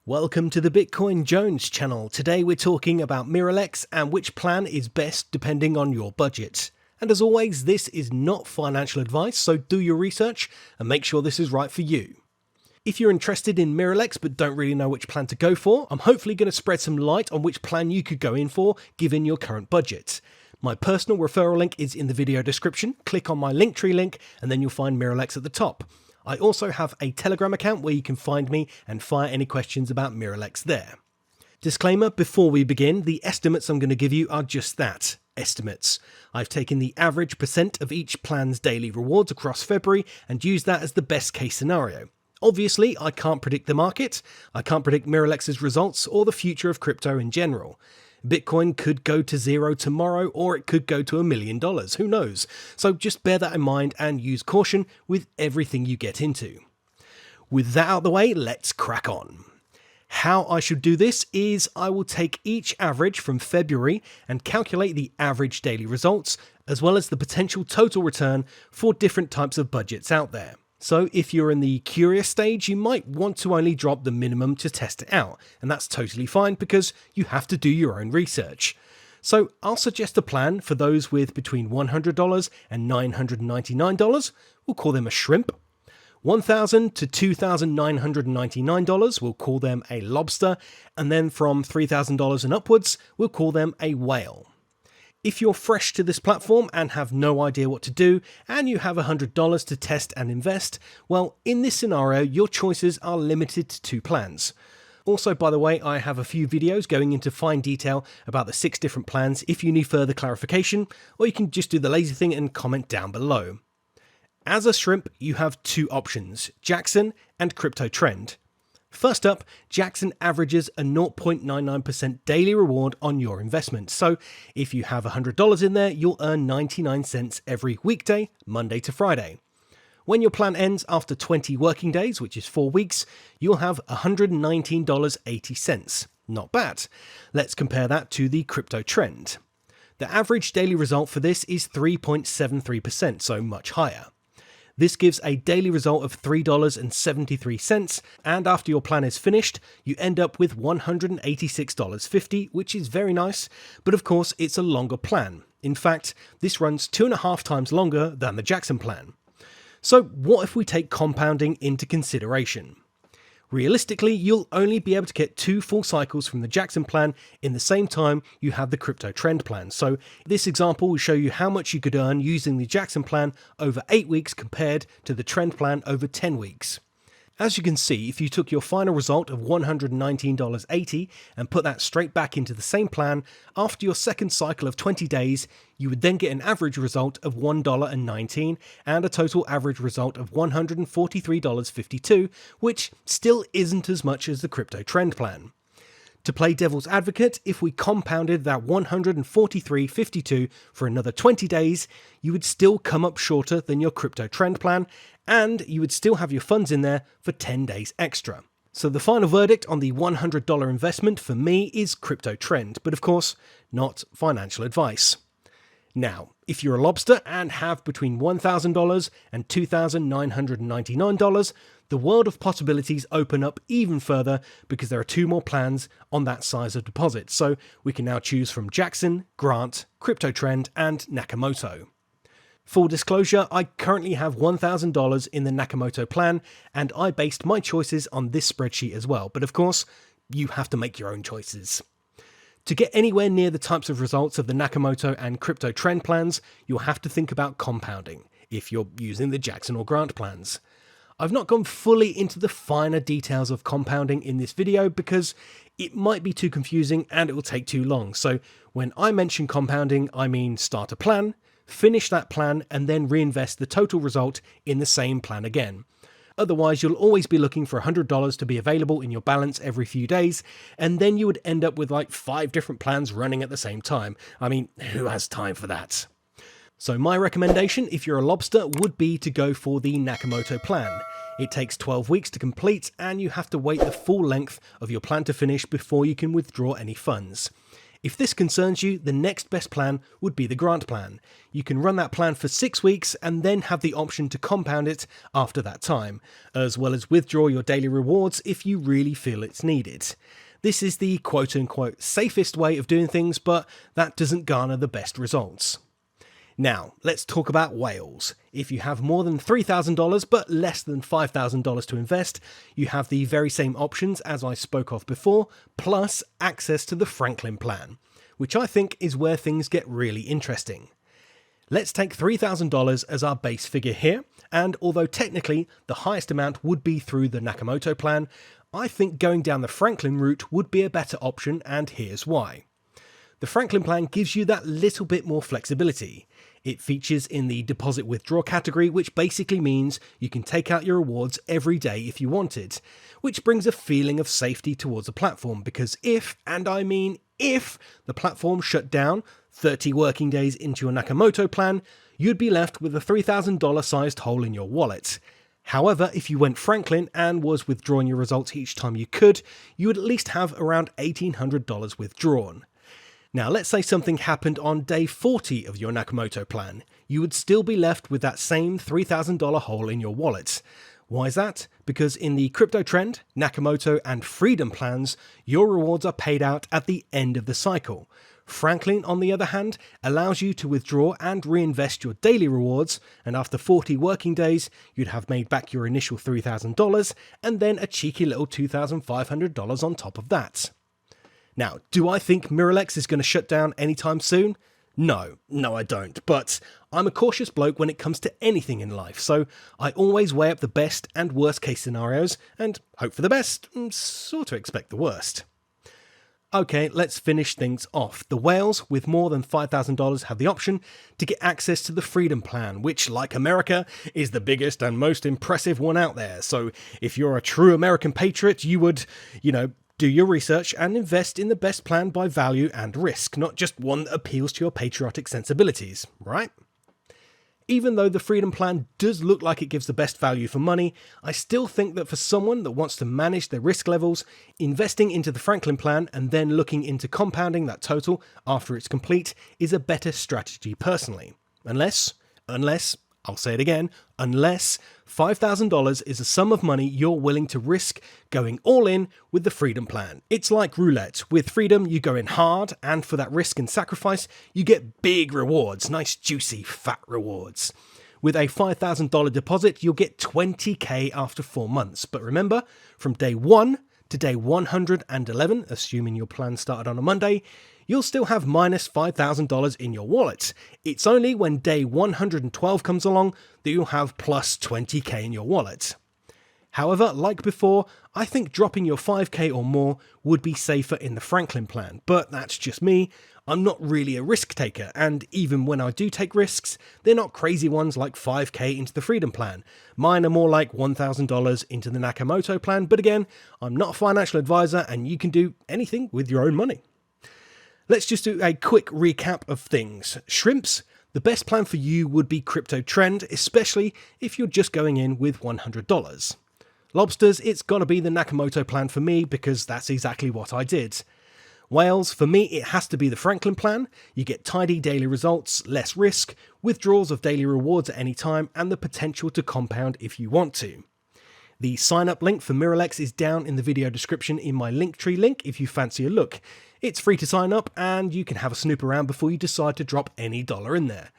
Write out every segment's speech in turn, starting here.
Welcome to the Bitcoin Jones channel. Today we're talking about Mirollex and which plan is best depending on your budget. And as always, this is not financial advice, so do your research and make sure this is right for you. If you're interested in Mirollex but don't really know which plan to go for, I'm hopefully going to spread some light on which plan you could go in for given your current budget. My personal referral link is in the video description. Click on my Linktree link and then you'll find Mirollex at the top. I also have a Telegram account where you can find me and fire any questions about Mirollex there. Disclaimer before we begin, the estimates I'm going to give you are just that, estimates. I've taken the average percent of each plan's daily rewards across February and used that as the best case scenario. Obviously, I can't predict the market, I can't predict Mirollex's results or the future of crypto in general. Bitcoin could go to zero tomorrow or it could go to $1 million, who knows? So just bear that in mind and use caution with everything you get into. With that out of the way, let's crack on. How I should do this is I will take each average from February and calculate the average daily results as well as the potential total return for different types of budgets out there. So if you're in the curious stage, you might want to only drop the minimum to test it out, and that's totally fine because you have to do your own research. So I'll suggest a plan for those with between $100 and $999, we'll call them a shrimp. $1,000 to $2,999, we'll call them a lobster, and then from $3,000 and upwards, we'll call them a whale. If you're fresh to this platform and have no idea what to do, and you have $100 to test and invest, well, in this scenario, your choices are limited to 2 plans. Also, by the way, I have a few videos going into fine detail about the 6 different plans if you need further clarification, or you can just do the lazy thing and comment down below. As a shrimp, you have 2 options, Jackson and Crypto Trend. First up, Jackson averages a 0.99% daily reward on your investment. So if you have $100 in there, you'll earn 99 cents every weekday, Monday to Friday. When your plan ends after 20 working days, which is 4 weeks, you'll have $119.80. Not bad. Let's compare that to the Crypto Trend. The average daily result for this is 3.73%, so much higher. This gives a daily result of $3.73, and after your plan is finished, you end up with $186.50, which is very nice, but of course it's a longer plan. In fact, this runs 2.5 times longer than the Jackson plan. So what if we take compounding into consideration? Realistically, you'll only be able to get 2 full cycles from the Jackson plan in the same time you have the Crypto Trend plan. So this example will show you how much you could earn using the Jackson plan over 8 weeks compared to the Trend plan over 10 weeks. As you can see, if you took your final result of $119.80 and put that straight back into the same plan, after your second cycle of 20 days, you would then get an average result of $1.19 and a total average result of $143.52, which still isn't as much as the Crypto Trend plan. To play devil's advocate, if we compounded that $143.52 for another 20 days, you would still come up shorter than your Crypto Trend plan, and you would still have your funds in there for 10 days extra. So the final verdict on the $100 investment for me is Crypto Trend, but of course, not financial advice. Now, if you're a lobster and have between $1,000 and $2,999, the world of possibilities open up even further because there are 2 more plans on that size of deposit. So we can now choose from Jackson, Grant, Crypto Trend, and Nakamoto. Full disclosure, I currently have $1,000 in the Nakamoto plan, and I based my choices on this spreadsheet as well. But of course, you have to make your own choices. To get anywhere near the types of results of the Nakamoto and Crypto Trend plans, you'll have to think about compounding, if you're using the Jackson or Grant plans. I've not gone fully into the finer details of compounding in this video because it might be too confusing and it will take too long. So when I mention compounding, I mean start a plan, finish that plan, and then reinvest the total result in the same plan again. Otherwise, you'll always be looking for $100 to be available in your balance every few days, and then you would end up with like 5 different plans running at the same time. I mean, who has time for that? So my recommendation, if you're a lobster, would be to go for the Nakamoto plan. It takes 12 weeks to complete, and you have to wait the full length of your plan to finish before you can withdraw any funds. If this concerns you, the next best plan would be the grant plan. You can run that plan for 6 weeks and then have the option to compound it after that time, as well as withdraw your daily rewards if you really feel it's needed. This is the quote-unquote safest way of doing things, but that doesn't garner the best results. Now, let's talk about whales. If you have more than $3,000 but less than $5,000 to invest, you have the very same options as I spoke of before, plus access to the Franklin plan, which I think is where things get really interesting. Let's take $3,000 as our base figure here, and although technically the highest amount would be through the Nakamoto plan, I think going down the Franklin route would be a better option, and here's why. The Franklin plan gives you that little bit more flexibility. It features in the deposit withdraw category, which basically means you can take out your rewards every day if you wanted, which brings a feeling of safety towards the platform, because if, and I mean if, the platform shut down 30 working days into your Nakamoto plan, you'd be left with a $3,000 sized hole in your wallet. However, if you went Franklin and was withdrawing your results each time you could, you would at least have around $1,800 withdrawn. Now, let's say something happened on day 40 of your Nakamoto plan. You would still be left with that same $3,000 hole in your wallet. Why is that? Because in the crypto trend, Nakamoto and Freedom plans, your rewards are paid out at the end of the cycle. Franklin, on the other hand, allows you to withdraw and reinvest your daily rewards, and after 40 working days, you'd have made back your initial $3,000 and then a cheeky little $2,500 on top of that. Now, do I think Mirollex is going to shut down anytime soon? No, I don't, but I'm a cautious bloke when it comes to anything in life, so I always weigh up the best and worst case scenarios and hope for the best and sort of expect the worst. Okay, let's finish things off. The whales with more than $5,000 have the option to get access to the Freedom plan, which, like America, is the biggest and most impressive one out there. So if you're a true American patriot, you would, do your research and invest in the best plan by value and risk, not just one that appeals to your patriotic sensibilities, right? Even though the Freedom plan does look like it gives the best value for money, I still think that for someone that wants to manage their risk levels, investing into the Franklin plan and then looking into compounding that total after it's complete is a better strategy personally. Unless, I'll say it again, unless $5,000 is a sum of money you're willing to risk going all in with the Freedom plan. It's like roulette. With Freedom, you go in hard, and for that risk and sacrifice, you get big rewards, nice juicy fat rewards. With a $5,000 deposit, you'll get $20,000 after 4 months. But remember, from day 1 to day 111, assuming your plan started on a Monday, you'll still have minus $5,000 in your wallet. It's only when day 112 comes along that you'll have plus $20,000 in your wallet. However, like before, I think dropping your $5,000 or more would be safer in the Franklin plan, but that's just me. I'm not really a risk taker, and even when I do take risks, they're not crazy ones like $5,000 into the Freedom plan. Mine are more like $1,000 into the Nakamoto plan, but again, I'm not a financial advisor and you can do anything with your own money. Let's just do a quick recap of things. Shrimps, the best plan for you would be crypto trend, especially if you're just going in with $100. Lobsters, it's gotta be the Nakamoto plan for me because that's exactly what I did. Whales, for me it has to be the Franklin plan. You get tidy daily results, less risk, withdrawals of daily rewards at any time, and the potential to compound if you want to. The sign up link for Mirollex is down in the video description in my Linktree link if you fancy a look. It's free to sign up and you can have a snoop around before you decide to drop any dollar in there.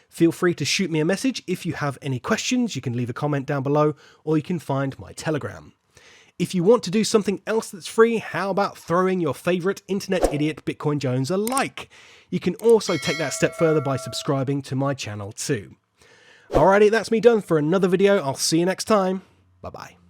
Feel free to shoot me a message if you have any questions. You can leave a comment down below or you can find my Telegram. If you want to do something else that's free, how about throwing your favorite internet idiot Bitcoin Jones a like? You can also take that step further by subscribing to my channel too. Alrighty, that's me done for another video. I'll see you next time. Bye bye.